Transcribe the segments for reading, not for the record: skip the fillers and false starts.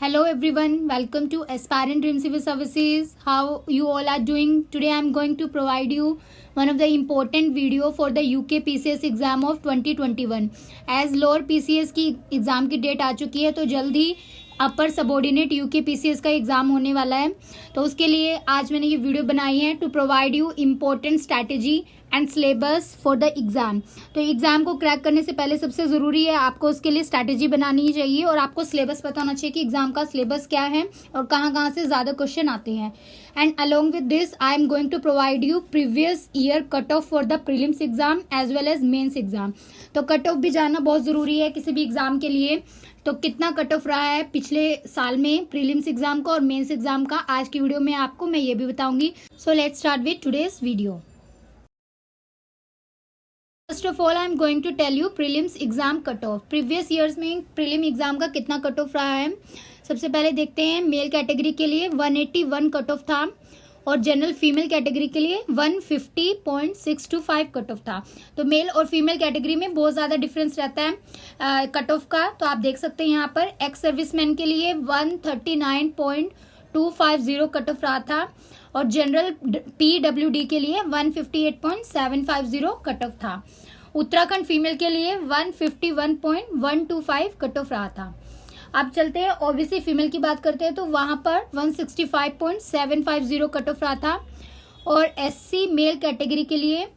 Hello everyone, welcome to Aspirant Dream Civil Services. How you all are doing? Today I am going to provide you one of the important video for the UK PCS exam of 2021. As lower PCS की exam की date आ चुकी है तो जल्द ही अपर subordinate UK PCS का exam होने वाला है। तो उसके लिए आज मैंने ये वीडियो बनाई है to provide you important strategy and syllabus for the exam. तो एग्जाम को क्रैक करने से पहले सबसे ज़रूरी है आपको उसके लिए स्ट्रैटेजी बनानी ही चाहिए और आपको सिलेबस पता होना चाहिए कि एग्जाम का सिलेबस क्या है और कहाँ कहाँ से ज़्यादा क्वेश्चन आते हैं। And along with this I am going to provide you previous year cut off for the prelims exam as well as mains exam. तो कट ऑफ भी जानना बहुत ज़रूरी है किसी भी एग्जाम के लिए। तो कितना कट ऑफ रहा है पिछले साल में प्रीलिम्स एग्जाम का और मेंस एग्जाम का, आज की वीडियो में आपको मैं ये भी बताऊंगी। So let's start with today's video. First of all I am going to tell you prelims exam cut off. Previous years में प्रीलिम एग्जाम का कितना कट ऑफ रहा है। सबसे पहले देखते हैं मेल कैटेगरी के लिए 181 कट ऑफ था और जनरल फीमेल कैटेगरी के लिए 150.625 कट ऑफ था। तो मेल और फीमेल कैटेगरी में बहुत ज़्यादा डिफरेंस रहता है कट ऑफ का। तो आप देख सकते हैं यहाँ पर एक्स सर्विसमैन के लिए 139.250 कट ऑफ रहा था और जनरल PWD के लिए 158.750 कट ऑफ था। उत्तराखंड फीमेल के लिए 151.125 कट ऑफ रहा था। अब चलते हैं ओबीसी फीमेल की बात करते हैं तो वहां पर 165.750 कट ऑफ रहा था और एससी मेल कैटेगरी के लिए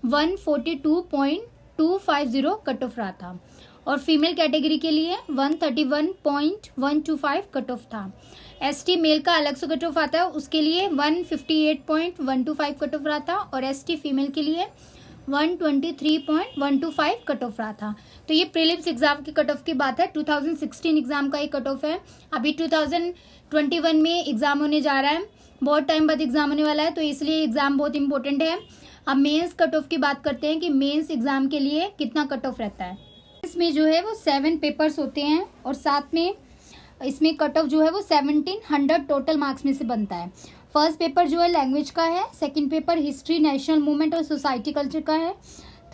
142.250 कट ऑफ रहा था और फीमेल कैटेगरी के लिए 131.125 कट ऑफ था। एसटी मेल का अलग से कट ऑफ आता है, उसके लिए 158.125 कट ऑफ रहा था और एसटी फीमेल के लिए 123.125 कट ऑफ रहा था। तो ये प्रीलिम्स एग्जाम की कट ऑफ की बात है। 2016 एग्जाम का ये कट ऑफ है। अभी 2021 में एग्जाम होने जा रहा है, बहुत टाइम बाद एग्जाम होने वाला है तो इसलिए एग्जाम बहुत इंपॉर्टेंट है। अब मेंस कट ऑफ की बात करते हैं कि मेंस एग्जाम के लिए कितना कट ऑफ रहता है। इसमें जो है वो 7 पेपर्स होते हैं और साथ में इसमें कट ऑफ जो है वो 1700 टोटल मार्क्स में से बनता है। फर्स्ट पेपर जो है लैंग्वेज का है, second paper history national movement और सोसाइटी कल्चर का है,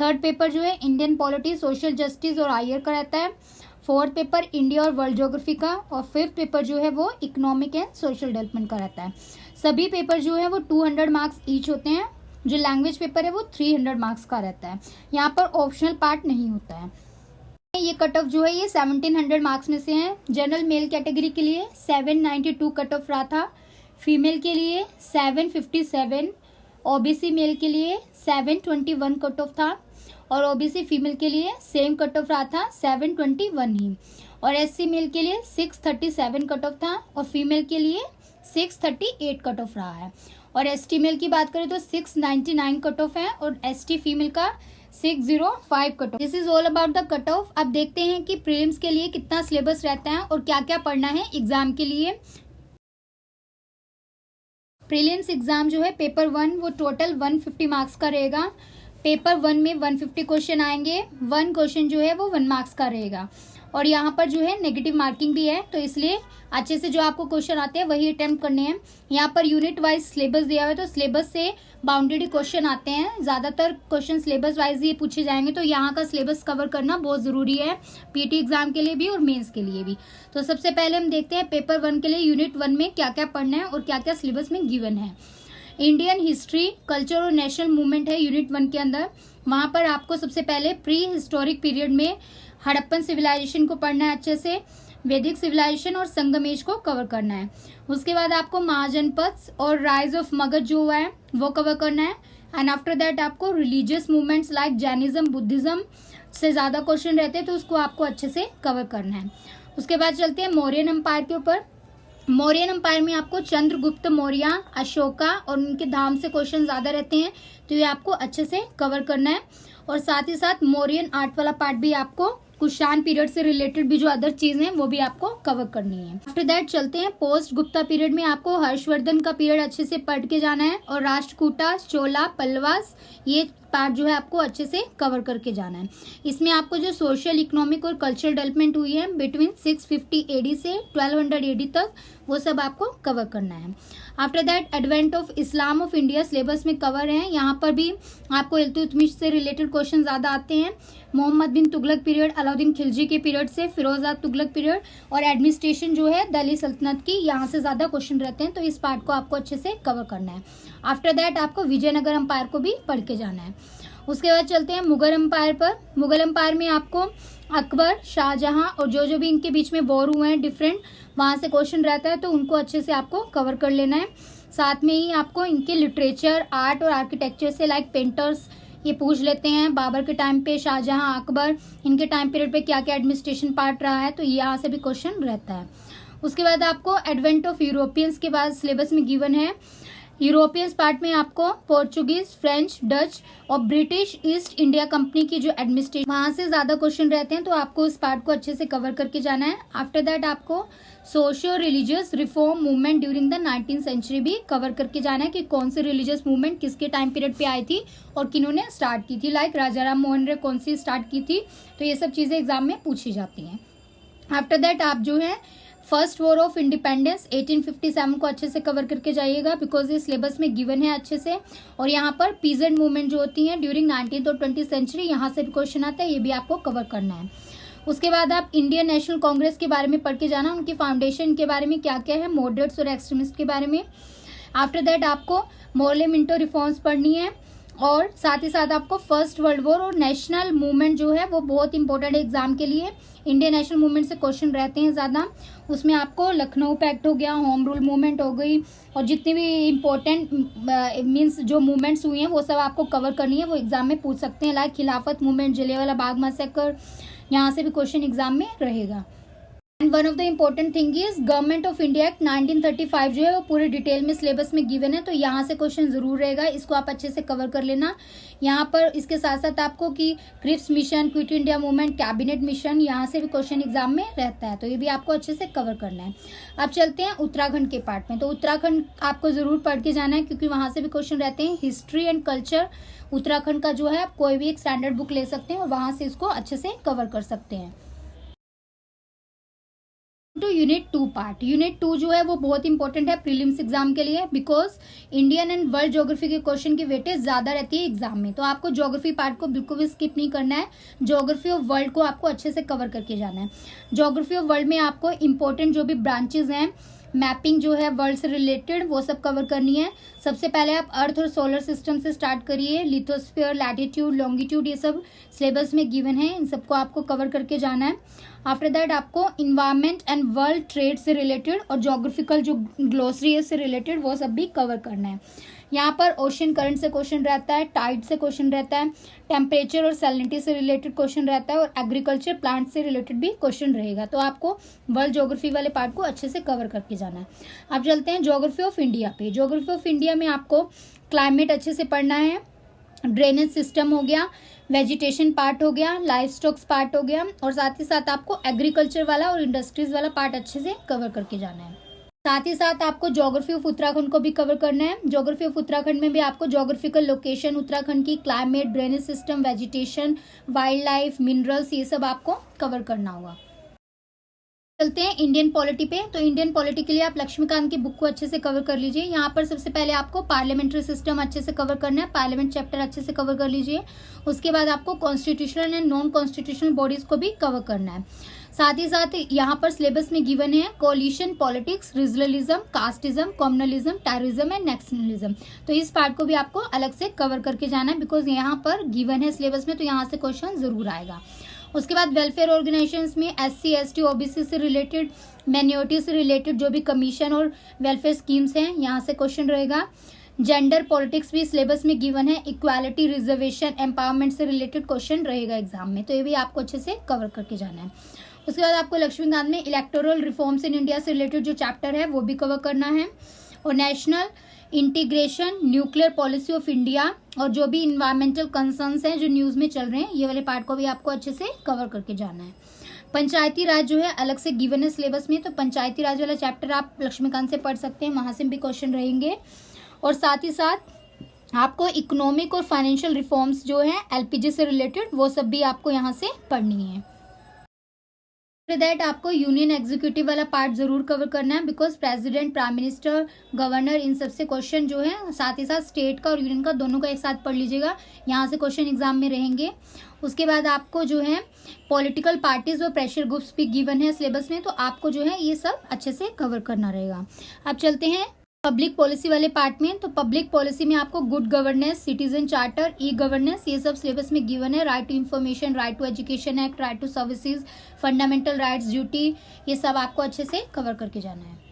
थर्ड पेपर जो है इंडियन पॉलिटी सोशल जस्टिस और आयर का रहता है, फोर्थ पेपर इंडिया और वर्ल्ड ज्योग्राफी का और फिफ्थ पेपर जो है वो इकोनॉमिक एंड सोशल डेवलपमेंट का रहता है। सभी पेपर जो है वो 200 मार्क्स ईच होते हैं। जो लैंग्वेज पेपर है वो 300 मार्क्स का रहता है। यहाँ पर ऑप्शनल पार्ट नहीं होता है। ये कट ऑफ जो है ये 1700 मार्क्स में से है। जनरल मेल कैटेगरी के लिए 792 कट ऑफ रहा था, फीमेल के लिए 757, ओबीसी मेल के लिए 721 कट ऑफ था और ओबीसी फीमेल के लिए सेम कट ऑफ रहा था 721 ही और एससी मेल के लिए 637 कट ऑफ था और फीमेल के लिए 638 कट ऑफ रहा है और एसटी मेल की बात करें तो 699 कट ऑफ है और एसटी फीमेल का 605 cut off. This is all about the cut off. अब देखते हैं कि प्रीलिम्स के लिए कितना सिलेबस रहता है और क्या क्या पढ़ना है एग्जाम के लिए। प्रीलिम्स एग्जाम जो है पेपर 1 वो टोटल 150 मार्क्स का रहेगा। पेपर 1 में 150 क्वेश्चन आएंगे, 1 क्वेश्चन जो है वो 1 मार्क्स का रहेगा और यहाँ पर जो है नेगेटिव मार्किंग भी है तो इसलिए अच्छे से जो आपको क्वेश्चन आते हैं वही अटेम्प्ट करने हैं। यहाँ पर यूनिट वाइज सिलेबस दिया हुआ है तो सिलेबस से बाउंडेड क्वेश्चन आते हैं, ज्यादातर क्वेश्चन सिलेबस वाइज ये पूछे जाएंगे तो यहाँ का सिलेबस कवर करना बहुत जरूरी है पीटी एग्जाम के लिए भी और मेंस के लिए भी। तो सबसे पहले हम देखते हैं पेपर 1 के लिए यूनिट 1 में क्या क्या पढ़ना है और क्या क्या सिलेबस में गिवन है। इंडियन हिस्ट्री कल्चर और नेशनल मूवमेंट है यूनिट 1 के अंदर। वहां पर आपको सबसे पहले प्री हिस्टोरिक पीरियड में हड़प्पन सिविलाइजेशन को पढ़ना है अच्छे से, वैदिक सिविलाइजेशन और संगम एज को कवर करना है। उसके बाद आपको महाजनपद और राइज ऑफ मगध जो हुआ है वो कवर करना है एंड आफ्टर दैट आपको religious movements like Jainism Buddhism से ज्यादा क्वेश्चन रहते हैं तो उसको आपको अच्छे से कवर करना है। उसके बाद चलते हैं मौर्यन एम्पायर के ऊपर। मौर्यन एम्पायर में आपको चंद्रगुप्त मौर्य, अशोका और उनके धाम से क्वेश्चन ज्यादा रहते हैं तो ये आपको अच्छे से कवर करना है और साथ ही साथ मौर्यन आर्ट वाला पार्ट भी आपको कुषाण पीरियड से रिलेटेड भी जो अदर चीजें हैं वो भी आपको कवर करनी है। आफ्टर दैट चलते हैं पोस्ट गुप्ता पीरियड में आपको हर्षवर्धन का पीरियड अच्छे से पढ़ के जाना है और राष्ट्रकूटा, चोला, पल्लवास ये पार्ट जो है आपको अच्छे से कवर करके जाना है। इसमें आपको जो सोशल इकोनॉमिक और कल्चरल डेवलपमेंट हुई है बिटवीन 650 AD से 1200 AD तक वो सब आपको कवर करना है। After that advent of Islam of India syllabus में कवर है। यहाँ पर भी आपको इल्तुतमिश से रिलेटेड क्वेश्चन ज्यादा आते हैं। मोहम्मद बिन तुगलक पीरियड अलाउद्दीन खिलजी के पीरियड से, फिरोजशाह तुगलक पीरियड, और एडमिनिस्ट्रेशन जो है दिल्ली सल्तनत की, यहाँ से ज़्यादा क्वेश्चन रहते हैं, तो इस पार्ट को आपको अच्छे से कवर करना है। आफ्टर दैट आपको विजयनगर एम्पायर को भी पढ़ के जाना है। उसके बाद चलते हैं मुगल एम्पायर पर। मुगल एम्पायर में आपको अकबर, शाहजहां और जो भी इनके बीच में वॉर हुए हैं डिफरेंट, वहाँ से क्वेश्चन रहता है, तो उनको अच्छे से आपको कवर कर लेना है। साथ में ही आपको इनके लिटरेचर, आर्ट और आर्किटेक्चर से लाइक पेंटर्स ये पूछ लेते हैं, बाबर के टाइम पे, शाहजहां, अकबर, इनके टाइम पीरियड पे क्या क्या एडमिनिस्ट्रेशन पार्ट रहा है, तो यहाँ से भी क्वेश्चन रहता है। उसके बाद आपको एडवेंट ऑफ यूरोपियंस के बाद सिलेबस में गिवन है। यूरोपियंस पार्ट में आपको पोर्चुगीज, फ्रेंच, डच और ब्रिटिश ईस्ट इंडिया कंपनी की जो एडमिनिस्ट्रेशन, वहां से ज्यादा क्वेश्चन रहते हैं, तो आपको इस पार्ट को अच्छे से कवर करके जाना है। आफ्टर दैट आपको socio religious reform movement during the 19th century भी कवर करके जाना है कि कौन सी रिलीजियस मूवमेंट किसके टाइम पीरियड पे आई थी और किन्होंने स्टार्ट की थी, लाइक राजा राम मोहन राय कौन सी स्टार्ट की थी, तो ये सब चीजें एग्जाम में पूछी जाती हैं। आफ्टर दैट आप जो है फर्स्ट वॉर ऑफ इंडिपेंडेंस 1857 को अच्छे से कवर करके जाइएगा, बिकॉज ये सिलेबस में गिवन है अच्छे से। और यहाँ पर पीजेंट मूवमेंट जो होती है ड्यूरिंग 19th और 20th सेंचुरी, यहाँ से भी क्वेश्चन आता है, ये भी आपको कवर करना है। उसके बाद आप इंडियन नेशनल कांग्रेस के बारे में पढ़ के जाना, उनकी फाउंडेशन के बारे में क्या क्या है, मॉडरेट्स और एक्सट्रीमिस्ट के बारे में। आफ्टर दैट आपको मोरले मिंटो रिफॉर्म्स पढ़नी है, और साथ ही साथ आपको फर्स्ट वर्ल्ड वॉर और नेशनल मूवमेंट जो है वो बहुत इंपॉर्टेंट है एग्जाम के लिए। इंडियन नेशनल मूवमेंट से क्वेश्चन रहते हैं ज़्यादा, उसमें आपको लखनऊ पैक्ट हो गया, होम रूल मूवमेंट हो गई, और जितनी भी इम्पोर्टेंट मीन्स जो मूवमेंट्स हुई हैं वो सब आपको कवर करनी है, वो एग्जाम में पूछ सकते हैं, लाइक खिलाफत मूवमेंट, जलियांवाला बाग मैसेकर, यहाँ से भी क्वेश्चन एग्जाम में रहेगा। And one of the important thing is government of India act 1935 जो है वो पूरे डिटेल में सिलेबस में गिवन है, तो यहाँ से क्वेश्चन जरूर रहेगा, इसको आप अच्छे से कवर कर लेना। यहाँ पर इसके साथ साथ आपको कि Cripps mission, quit India movement, cabinet mission, यहाँ से भी क्वेश्चन एग्जाम में रहता है, तो ये भी आपको अच्छे से कवर करना है। अब चलते हैं उत्तराखंड के पार्ट में। तो उत्तराखंड आपको जरूर पढ़ के जाना है, क्योंकि वहाँ से भी क्वेश्चन रहते हैं। हिस्ट्री एंड कल्चर उत्तराखंड का जो है आप कोई भी एक स्टैंडर्ड बुक ले सकते हैं और वहाँ से इसको अच्छे से कवर कर सकते हैं। तो यूनिट 2 पार्ट, यूनिट 2 जो है वो बहुत इंपॉर्टेंट है प्रीलिम्स एग्जाम के लिए, because Indian and world geography के क्वेश्चन की वेटेज ज्यादा रहती है एग्जाम में, तो आपको ज्योग्राफी पार्ट को बिल्कुल भी स्किप नहीं करना है। ज्योग्राफी ऑफ वर्ल्ड को आपको अच्छे से कवर करके जाना है। ज्योग्राफी ऑफ वर्ल्ड में आपको इंपॉर्टेंट जो भी ब्रांचेज हैं, मैपिंग जो है वर्ल्ड से रिलेटेड, वो सब कवर करनी है। सबसे पहले आप अर्थ और सोलर सिस्टम से स्टार्ट करिए, लिथोस्फीयर, लैटिट्यूड, लॉन्गिट्यूड, ये सब सिलेबस में गिवन है, इन सबको आपको कवर करके जाना है। आफ्टर दैट आपको इन्वायरमेंट एंड वर्ल्ड ट्रेड से रिलेटेड और ज्योग्राफिकल जो ग्लोसरी है से रिलेटेड वो सब भी कवर करना है। यहाँ पर ओशन करंट से क्वेश्चन रहता है, टाइड से क्वेश्चन रहता है, टेम्परेचर और सैलिनिटी से रिलेटेड क्वेश्चन रहता है, और एग्रीकल्चर प्लांट से रिलेटेड भी क्वेश्चन रहेगा, तो आपको वर्ल्ड ज्योग्राफी वाले पार्ट को अच्छे से कवर करके जाना है। अब चलते हैं ज्योग्राफी ऑफ इंडिया पे। ज्योग्राफी ऑफ इंडिया में आपको क्लाइमेट अच्छे से पढ़ना है, ड्रेनेज सिस्टम हो गया, वेजिटेशन पार्ट हो गया, लाइफ स्टॉक्स पार्ट हो गया, और साथ ही साथ आपको एग्रीकल्चर वाला और इंडस्ट्रीज वाला पार्ट अच्छे से कवर करके जाना है। साथ ही साथ आपको ज्योग्राफी ऑफ उत्तराखंड को भी कवर करना है। ज्योग्राफी ऑफ उत्तराखंड में भी आपको ज्योग्राफिकल लोकेशन उत्तराखंड की, climate, drainage system, vegetation, wild life, minerals, ये सब आपको कवर करना होगा। चलते हैं इंडियन पॉलिटी पे। तो इंडियन पॉलिटी के लिए आप लक्ष्मीकांत की बुक को अच्छे से कवर कर लीजिए। यहाँ पर सबसे पहले आपको पार्लियामेंट्री सिस्टम अच्छे से कवर करना है, पार्लियामेंट चैप्टर अच्छे से कवर कर लीजिए। उसके बाद आपको constitutional and non constitutional bodies को भी कवर करना है। साथ ही साथ यहाँ पर सिलेबस में गिवन है coalition politics, regionalism, casteism, communalism, terrorism and nationalism, तो इस पार्ट को भी आपको अलग से कवर करके जाना है, बिकॉज यहाँ पर गिवन है सिलेबस में, तो यहाँ से क्वेश्चन जरूर आएगा। उसके बाद वेलफेयर ऑर्गेनाइजेशंस में SC, ST, OBC से रिलेटेड, माइनॉरिटी से रिलेटेड जो भी कमीशन और वेलफेयर स्कीम्स हैं, यहाँ से क्वेश्चन रहेगा। जेंडर पॉलिटिक्स भी सिलेबस में गिवन है, इक्वालिटी, रिजर्वेशन, एम्पावरमेंट से रिलेटेड क्वेश्चन रहेगा एग्जाम में, तो ये भी आपको अच्छे से कवर करके जाना है। उसके बाद आपको लक्ष्मीकांत में इलेक्टोरल रिफॉर्म्स इन इंडिया से रिलेटेड जो चैप्टर है वो भी कवर करना है, और national integration, nuclear policy of India, और जो भी इन्वायरमेंटल कंसर्न्स हैं जो न्यूज में चल रहे हैं, ये वाले पार्ट को भी आपको अच्छे से कवर करके जाना है। पंचायती राज जो है अलग से गिवन है सिलेबस में, तो पंचायती राज वाला चैप्टर आप लक्ष्मीकांत से पढ़ सकते हैं, वहां से भी क्वेश्चन रहेंगे। और साथ ही साथ आपको इकोनॉमिक और फाइनेंशियल रिफॉर्म्स जो है LPG से रिलेटेड, वो सब भी आपको यहाँ से पढ़नी है। आफ्टर दैट आपको यूनियन एग्जीक्यूटिव वाला पार्ट जरूर कवर करना है, because president, prime minister, governor, इन सबसे क्वेश्चन जो है, साथ ही साथ स्टेट का और यूनियन का दोनों का एक साथ पढ़ लीजिएगा, यहाँ से क्वेश्चन एग्जाम में रहेंगे। उसके बाद आपको जो है पॉलिटिकल पार्टीज और प्रेशर ग्रुप्स भी गिवन है सिलेबस में, तो आपको जो है ये सब अच्छे से कवर करना रहेगा। अब चलते हैं पब्लिक पॉलिसी वाले पार्ट में। तो पब्लिक पॉलिसी में आपको good governance, citizen charter, e governance, ये सब सिलेबस में गिवन है। Right to information, right to education act, right to services, fundamental rights, duty, ये सब आपको अच्छे से कवर करके जाना है।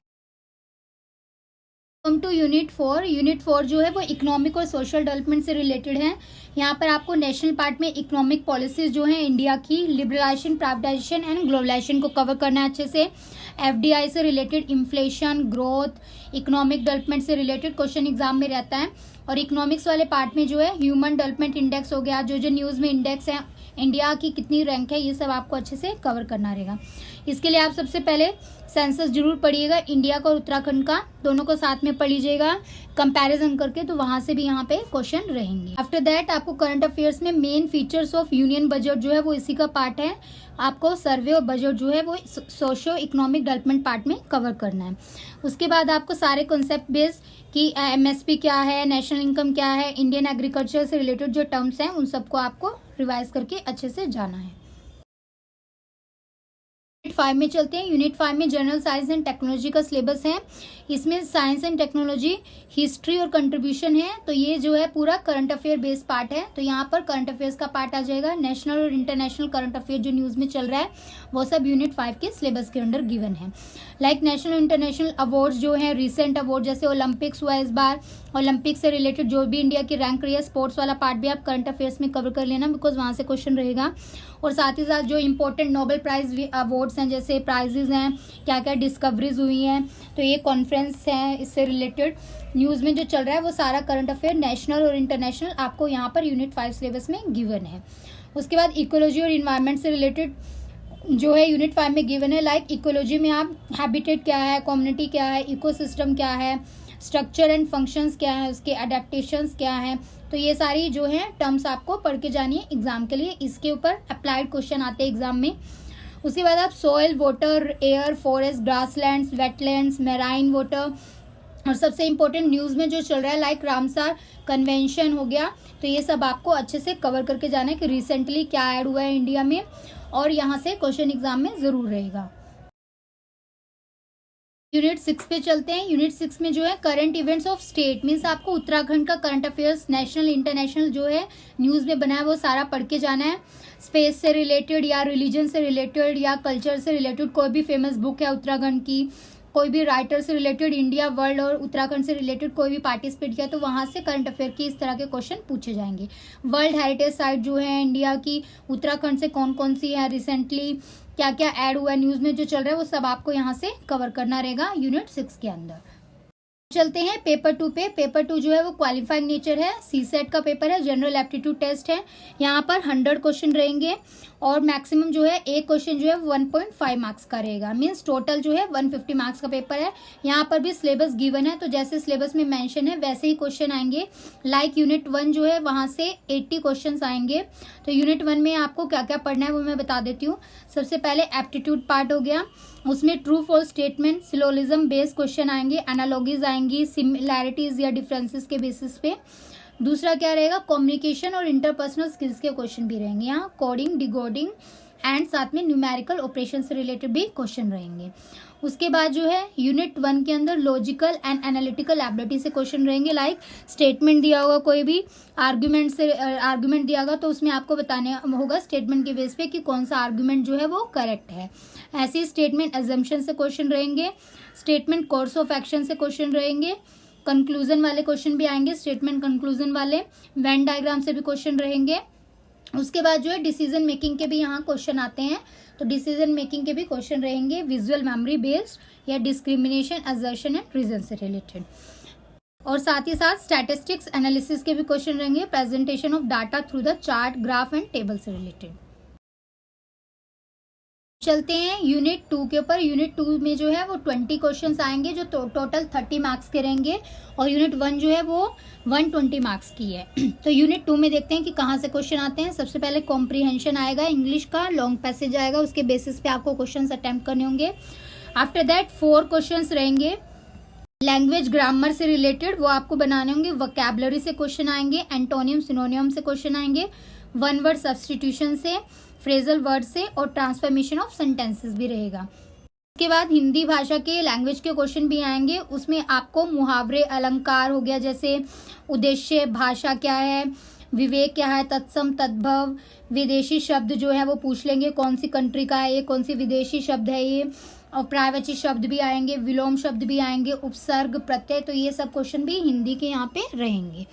Come two unit 4। यूनिट 4 जो है वो इकोनॉमिक और सोशल डेवलपमेंट से रिलेटेड है। यहाँ पर आपको नेशनल पार्ट में इकोनॉमिक पॉलिसीज जो है इंडिया की, लिबरलाइजेशन, प्राइवेटाइजेशन एंड ग्लोबलाइजेशन को कवर करना है अच्छे से। एफडीआई से related, inflation, growth, economic development से रिलेटेड क्वेश्चन एग्जाम में रहता है। और इकोनॉमिक्स वाले पार्ट में जो है ह्यूमन डेवलपमेंट इंडेक्स हो गया, जो न्यूज़ में इंडेक्स है, इंडिया की कितनी रैंक है, ये सब आपको अच्छे से कवर करना रहेगा। इसके लिए आप सबसे पहले सेंसस जरूर पढ़िएगा, इंडिया का और उत्तराखंड का, दोनों को साथ में पढ़ लीजिएगा कंपैरिजन करके, तो वहां से भी यहाँ पे क्वेश्चन रहेंगे। आफ्टर दैट आपको करंट अफेयर्स में main features of union budget जो है वो इसी का पार्ट है। आपको सर्वे और बजट जो है वो सोशियो इकोनॉमिक डेवलपमेंट पार्ट में कवर करना है। उसके बाद आपको सारे कॉन्सेप्ट बेस कि एमएसपी क्या है, नेशनल इनकम क्या है, इंडियन एग्रीकल्चर से रिलेटेड जो टर्म्स हैं उन सबको आपको रिवाइज करके अच्छे से जाना है। यूनिट 5 में चलते हैं। यूनिट 5 में जनरल साइंस एंड टेक्नोलॉजी का सिलेबस है। इसमें साइंस एंड टेक्नोलॉजी, हिस्ट्री और कंट्रीब्यूशन है, तो ये जो है पूरा करंट अफेयर बेस्ड पार्ट है। तो यहाँ पर करंट अफेयर्स का पार्ट आ जाएगा। नेशनल और इंटरनेशनल करंट अफेयर जो न्यूज़ में चल रहा है वो सब यूनिट 5 के सिलेबस के अंडर गिवन है। लाइक नेशनल इंटरनेशनल अवार्ड्स जो है, रिसेंट अवार्ड जैसे ओलंपिक्स हुआ इस बार, ओलंपिक से रिलेटेड जो भी इंडिया की रैंक रही है, स्पोर्ट्स वाला पार्ट भी आप करंट अफेयर्स में कवर कर लेना, बिकॉज वहाँ से क्वेश्चन रहेगा। और साथ ही साथ जो इंपॉर्टेंट नोबेल प्राइज अवार्ड्स हैं, जैसे प्राइजेज हैं, क्या क्या डिस्कवरीज हुई हैं, तो ये कॉन्फ्रेंस है, इससे रिलेटेड न्यूज़ में जो चल रहा है वो सारा करंट अफेयर नेशनल और इंटरनेशनल आपको यहाँ पर यूनिट 5 सिलेबस में गिवन है। उसके बाद इकोलॉजी और इन्वायरमेंट से रिलेटेड जो है यूनिट 5 में गिवन है। लाइक इकोलॉजी में आप हैबिटेट क्या है, कम्युनिटी क्या है, इकोसिस्टम क्या है, स्ट्रक्चर एंड फंक्शंस क्या है, उसके अडेप्टेशंस क्या है, तो ये सारी जो है टर्म्स आपको पढ़ के जानी है एग्जाम के लिए। इसके ऊपर अप्लाइड क्वेश्चन आते हैं एग्जाम में। उसके बाद आप soil, water, air, forest, grasslands, wetlands, marine water, और सबसे इम्पोर्टेंट न्यूज़ में जो चल रहा है लाइक रामसार कन्वेंशन हो गया, तो ये सब आपको अच्छे से कवर करके जाना है कि रिसेंटली क्या ऐड हुआ है इंडिया में, और यहाँ से क्वेश्चन एग्जाम में जरूर रहेगा। यूनिट 6 पे चलते हैं। यूनिट 6 में जो है current events of state, means आपको उत्तराखंड का करंट अफेयर्स नेशनल इंटरनेशनल जो है न्यूज़ में बना है वो सारा पढ़ के जाना है। स्पेस से रिलेटेड या रिलीजन से रिलेटेड या कल्चर से रिलेटेड कोई भी फेमस बुक है उत्तराखंड की, कोई भी राइटर से रिलेटेड, इंडिया, वर्ल्ड और उत्तराखंड से रिलेटेड कोई भी पार्टिसिपेट किया, तो वहाँ से करंट अफेयर की इस तरह के क्वेश्चन पूछे जाएंगे। वर्ल्ड हेरिटेज साइट जो है इंडिया की, उत्तराखंड से कौन कौन सी है, रिसेंटली क्या क्या ऐड हुआ है, न्यूज़ में जो चल रहा है वो सब आपको यहाँ से कवर करना रहेगा यूनिट 6 के अंदर। चलते हैं पेपर 2 पे। पेपर 2 जो है वो क्वालिफाइंग नेचर है, सीसेट का पेपर है, जनरल एप्टीट्यूड टेस्ट है। यहाँ पर 100 क्वेश्चन रहेंगे और मैक्सिमम जो है एक क्वेश्चन जो है 1.5 मार्क्स का रहेगा, मीन्स टोटल जो है 150 मार्क्स का पेपर है। यहाँ पर भी सिलेबस गिवन है, तो जैसे सिलेबस में मेंशन है वैसे ही क्वेश्चन आएंगे। लाइक यूनिट 1 जो है वहाँ से 80 क्वेश्चन आएंगे। तो यूनिट 1 में आपको क्या क्या पढ़ना है वो मैं बता देती हूँ। सबसे पहले एप्टीट्यूड पार्ट हो गया, उसमें true false statement, syllogism based question आएंगे, एनालॉजीज आएंगी, सिमिलैरिटीज या डिफरेंसेस के बेसिस पे। दूसरा क्या रहेगा, कम्युनिकेशन और इंटरपर्सनल स्किल्स के क्वेश्चन भी रहेंगे, यहाँ कोडिंग, डिकोडिंग एंड साथ में न्यूमेरिकल ऑपरेशन से रिलेटेड भी क्वेश्चन रहेंगे। उसके बाद जो है यूनिट 1 के अंदर लॉजिकल एंड एनालिटिकल एबिलिटी से क्वेश्चन रहेंगे। लाइक स्टेटमेंट दिया होगा, कोई भी आर्ग्यूमेंट दिया होगा तो उसमें आपको बताने होगा स्टेटमेंट के बेस पे कि कौन सा आर्ग्यूमेंट जो है वो करेक्ट है। ऐसे ही स्टेटमेंट एजम्पशन से क्वेश्चन रहेंगे, स्टेटमेंट कोर्स ऑफ एक्शन से क्वेश्चन रहेंगे, कंक्लूजन वाले क्वेश्चन भी आएंगे, स्टेटमेंट कंक्लूजन वाले, वेन डायग्राम से भी क्वेश्चन रहेंगे। उसके बाद जो है डिसीजन मेकिंग के भी यहाँ क्वेश्चन आते हैं, तो डिसीजन मेकिंग के भी क्वेश्चन रहेंगे, विजुअल मेमोरी बेस्ड या डिस्क्रिमिनेशन, असर्शन एंड रीजन से रिलेटेड। और साथ ही साथ स्टैटिस्टिक्स एनालिसिस के भी क्वेश्चन रहेंगे, presentation of data through the chart, graph and table से रिलेटेड। चलते हैं यूनिट 2 के ऊपर। यूनिट 2 में जो है वो 20 क्वेश्चंस आएंगे जो टोटल 30 मार्क्स के रहेंगे, और यूनिट 1 जो है वो 120 मार्क्स की है। तो यूनिट 2 में देखते हैं कि कहाँ से क्वेश्चन आते हैं। सबसे पहले कॉम्प्रीहेंशन आएगा इंग्लिश का, लॉन्ग पैसेज आएगा, उसके बेसिस पे आपको क्वेश्चन अटेम्प्ट करने होंगे। आफ्टर दैट 4 क्वेश्चन रहेंगे लैंग्वेज ग्रामर से रिलेटेड, वो आपको बनाने होंगे। वोकैबुलरी से क्वेश्चन आएंगे, एंटोनियम सिनोनियम से क्वेश्चन आएंगे, वन वर्ड सब्स्टिट्यूशन से, फ्रेजल वर्ड से, और ट्रांसफॉर्मेशन ऑफ सेंटेंसेस भी रहेगा। उसके बाद हिंदी भाषा के लैंग्वेज के क्वेश्चन भी आएंगे, उसमें आपको मुहावरे, अलंकार हो गया, जैसे उद्देश्य, भाषा क्या है, विवेक क्या है, तत्सम, तद्भव, विदेशी शब्द जो है वो पूछ लेंगे, कौन सी कंट्री का है ये, कौन सी विदेशी शब्द है ये, और प्रायवाची शब्द भी आएंगे, विलोम शब्द भी आएंगे, उपसर्ग, प्रत्यय, तो ये सब क्वेश्चन भी हिंदी के यहाँ पे रहेंगे।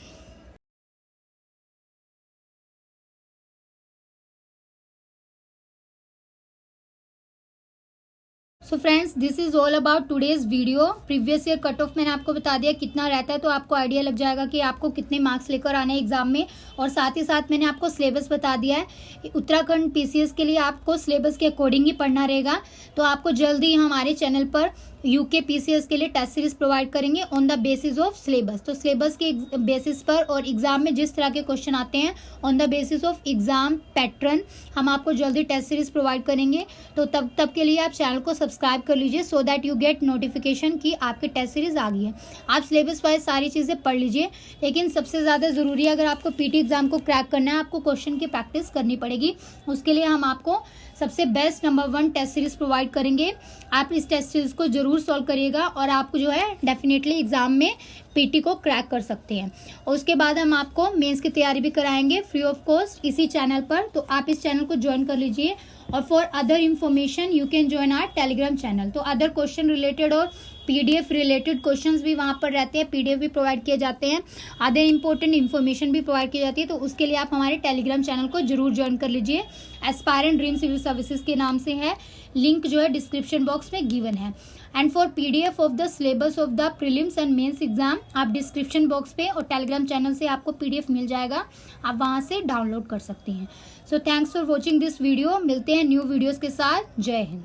So friends, this is all about today's video. Previous year cut of मैंने आपको बता दिया कितना रहता है, तो आपको आइडिया लग जाएगा कि आपको कितने मार्क्स लेकर आने हैं एग्जाम में। और साथ ही साथ मैंने आपको सिलेबस बता दिया है। उत्तराखंड पीसीएस के लिए आपको सिलेबस के अकॉर्डिंग ही पढ़ना रहेगा। तो आपको जल्दी हमारे चैनल पर यूके पीसीएस के लिए टेस्ट सीरीज प्रोवाइड करेंगे on the basis of syllabus. तो सिलेबस के बेसिस पर और एग्जाम में जिस तरह के क्वेश्चन आते हैं on the basis of exam pattern हम आपको जल्दी टेस्ट सीरीज प्रोवाइड करेंगे। तो तब के लिए आप चैनल को सब्सक्राइब कर लीजिए, so that you get notification कि आपकी टेस्ट सीरीज आ गई है। आप सिलेबस वाइज सारी चीज़ें पढ़ लीजिए, लेकिन सबसे ज़्यादा ज़रूरी है, अगर आपको पीटी एग्जाम को क्रैक करना है, आपको क्वेश्चन की प्रैक्टिस करनी पड़ेगी। उसके लिए हम आपको सबसे best number 1 test series provide करेंगे। आप इस टेस्ट सीरीज को जरूर सॉल्व करिएगा और आपको जो है डेफिनेटली एग्जाम में पीटी को क्रैक कर सकते हैं। और उसके बाद हम आपको मेंस की तैयारी भी कराएंगे फ्री ऑफ कॉस्ट इसी चैनल पर, तो आप इस चैनल को ज्वाइन कर लीजिए। और for other information you can join our Telegram channel. तो अदर क्वेश्चन रिलेटेड और पीडीएफ रिलेटेड क्वेश्चंस भी वहाँ पर रहते हैं, पीडीएफ भी प्रोवाइड किए जाते हैं, अदर इंपॉर्टेंट इन्फॉर्मेशन भी प्रोवाइड की जाती है। तो उसके लिए आप हमारे टेलीग्राम चैनल को जरूर ज्वाइन कर लीजिए। एस्पायरेंट ड्रीम सिविल सर्विसेज के नाम से है, लिंक जो है डिस्क्रिप्शन बॉक्स में गिवन है। And for PDF of the syllabus of the prelims and mains exam आप डिस्क्रिप्शन बॉक्स पे और टेलीग्राम चैनल से आपको पीडीएफ मिल जाएगा, आप वहाँ से डाउनलोड कर सकते हैं। So thanks for watching this video. मिलते हैं न्यू वीडियोज़ के साथ। जय हिंद।